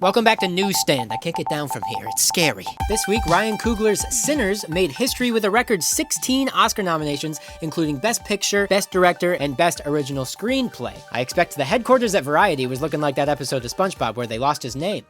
Welcome back to Newsstand. I can't get down from here. It's scary. This week, Ryan Coogler's Sinners made history with a record 16 Oscar nominations, including Best Picture, Best Director, and Best Original Screenplay. I expect the headquarters at Variety was looking like that episode of SpongeBob where they lost his name.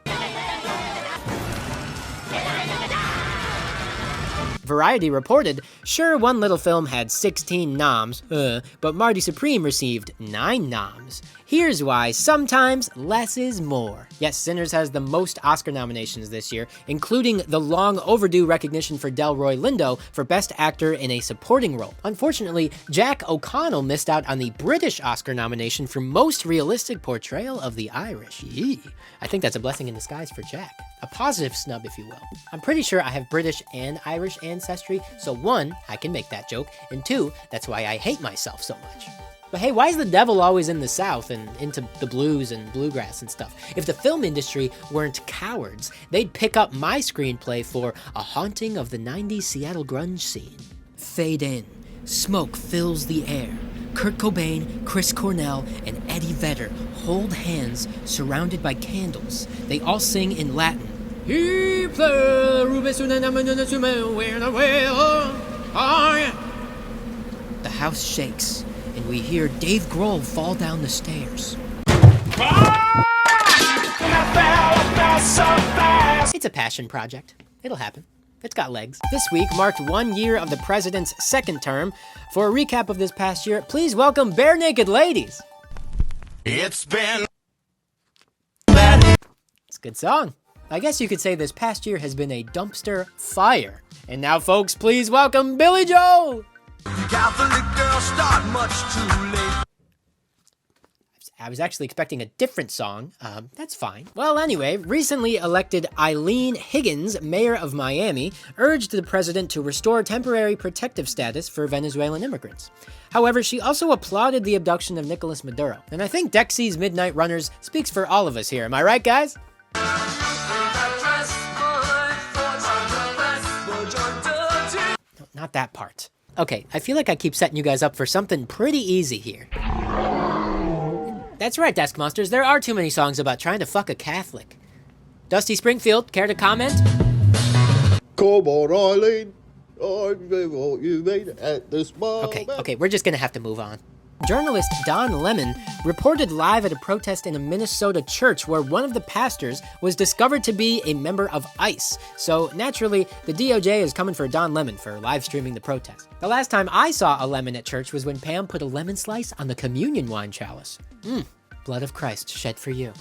Variety reported, sure, one little film had 16 noms, but Marty Supreme received 9 noms. Here's why sometimes less is more. Yes, Sinners has the most Oscar nominations this year, including the long overdue recognition for Delroy Lindo for Best Actor in a Supporting Role. Unfortunately, Jack O'Connell missed out on the British Oscar nomination for Most Realistic Portrayal of the Irish. Yee. I think that's a blessing in disguise for Jack. A positive snub, if you will. I'm pretty sure I have British and Irish ancestry, so 1, I can make that joke, and 2, that's why I hate myself so much. But hey, why is the devil always in the South and into the blues and bluegrass and stuff? If the film industry weren't cowards, they'd pick up my screenplay for A Haunting of the 90s Seattle grunge scene. Fade in. Smoke fills the air. Kurt Cobain, Chris Cornell, and Eddie Vedder hold hands surrounded by candles. They all sing in Latin. The house shakes, and we hear Dave Grohl fall down the stairs. It's a passion project. It'll happen. It's got legs. This week marked 1 year of the president's second term. For a recap of this past year, please welcome Bare Naked Ladies. It's been... It's a good song. I guess you could say this past year has been a dumpster fire. And now, folks, please welcome Billy Joel. Catholic girls start much too late. I was actually expecting a different song. That's fine. Well, anyway, recently elected Eileen Higgins, mayor of Miami, urged the president to restore temporary protective status for Venezuelan immigrants. However, she also applauded the abduction of Nicolas Maduro. And I think Dexy's Midnight Runners speaks for all of us here. Am I right, guys? No, not that part. Okay, I feel like I keep setting you guys up for something pretty easy here. That's right, Desk Monsters, there are too many songs about trying to fuck a Catholic. Dusty Springfield, care to comment? Come on, Eileen. I'm what you mean at this moment. Okay, we're just gonna have to move on. Journalist Don Lemon reported live at a protest in a Minnesota church where one of the pastors was discovered to be a member of ICE. So naturally, the DOJ is coming for Don Lemon for live streaming the protest. The last time I saw a lemon at church was when Pam put a lemon slice on the communion wine chalice. Blood of Christ shed for you.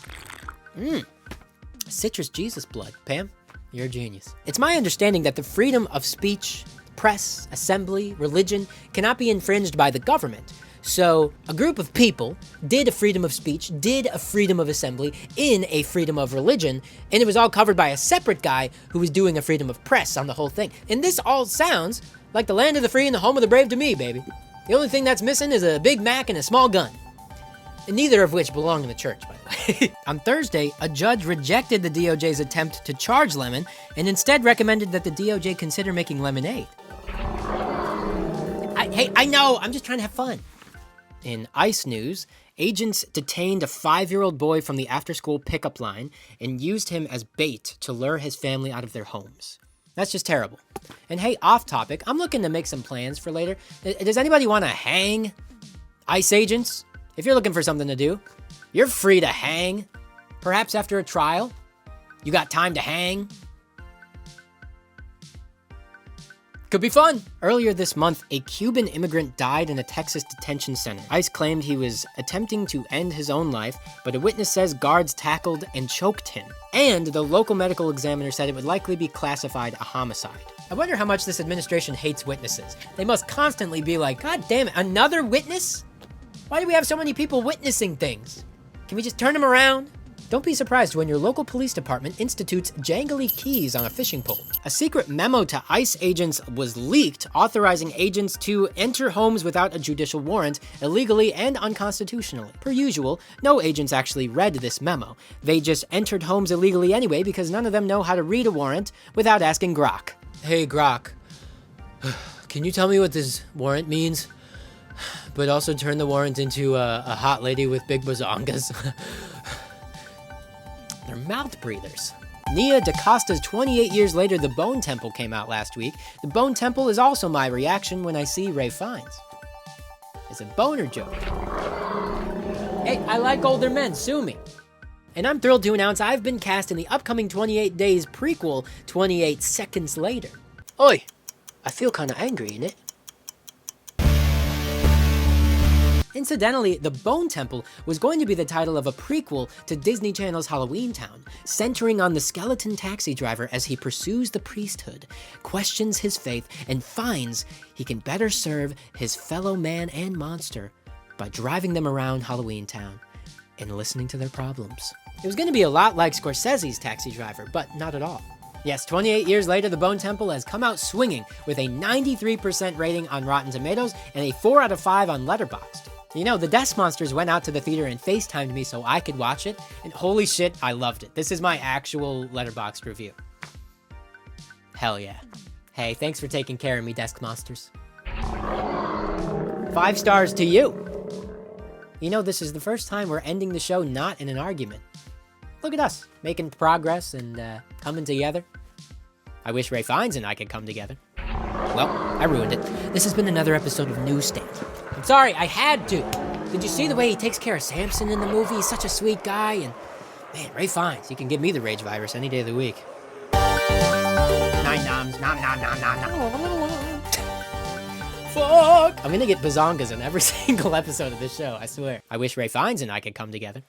Citrus Jesus blood. Pam, you're a genius. It's my understanding that the freedom of speech, press, assembly, religion cannot be infringed by the government. So a group of people did a freedom of speech, did a freedom of assembly in a freedom of religion, and it was all covered by a separate guy who was doing a freedom of press on the whole thing. And this all sounds like the land of the free and the home of the brave to me, baby. The only thing that's missing is a Big Mac and a small gun. And neither of which belong in the church, by the way. On Thursday, a judge rejected the DOJ's attempt to charge Lemon and instead recommended that the DOJ consider making lemonade. I know, I'm just trying to have fun. In ICE news, agents detained a 5-year-old boy from the after-school pickup line and used him as bait to lure his family out of their homes. That's just terrible. And hey, off topic, I'm looking to make some plans for later. Does anybody want to hang ICE agents? If you're looking for something to do, you're free to hang. Perhaps after a trial, you got time to hang. Could be fun. Earlier this month, a Cuban immigrant died in a Texas detention center. ICE claimed he was attempting to end his own life, but a witness says guards tackled and choked him. And the local medical examiner said it would likely be classified a homicide. I wonder how much this administration hates witnesses. They must constantly be like, God damn it, another witness? Why do we have so many people witnessing things? Can we just turn them around? Don't be surprised when your local police department institutes jangly keys on a fishing pole. A secret memo to ICE agents was leaked, authorizing agents to enter homes without a judicial warrant, illegally and unconstitutionally. Per usual, no agents actually read this memo. They just entered homes illegally anyway because none of them know how to read a warrant without asking Grok. Hey Grok, can you tell me what this warrant means? But also turn the warrant into a hot lady with big bazongas. They're mouth breathers. Nia DaCosta's 28 Years Later, The Bone Temple came out last week. The Bone Temple is also my reaction when I see Ralph Fiennes. It's a boner joke. Hey, I like older men, sue me. And I'm thrilled to announce I've been cast in the upcoming 28 Days prequel, 28 Seconds Later. Oi, I feel kinda angry, innit? Incidentally, The Bone Temple was going to be the title of a prequel to Disney Channel's Halloween Town, centering on the skeleton taxi driver as he pursues the priesthood, questions his faith, and finds he can better serve his fellow man and monster by driving them around Halloween Town and listening to their problems. It was going to be a lot like Scorsese's Taxi Driver, but not at all. Yes, 28 years later, The Bone Temple has come out swinging with a 93% rating on Rotten Tomatoes and a 4 out of 5 on Letterboxd. You know, the Desk Monsters went out to the theater and FaceTimed me so I could watch it, and holy shit, I loved it. This is my actual Letterboxd review. Hell yeah. Hey, thanks for taking care of me, Desk Monsters. 5 stars to you. You know, this is the first time we're ending the show not in an argument. Look at us, making progress and coming together. I wish Ralph Fiennes and I could come together. Well, I ruined it. This has been another episode of Newsstand. I'm sorry, I had to. Did you see the way he takes care of Samson in the movie? He's such a sweet guy, and man, Ralph Fiennes, he can give me the rage virus any day of the week. 9 noms, nom nom nom nom nom. Fuck! I'm gonna get bazongas in every single episode of this show, I swear. I wish Ralph Fiennes and I could come together.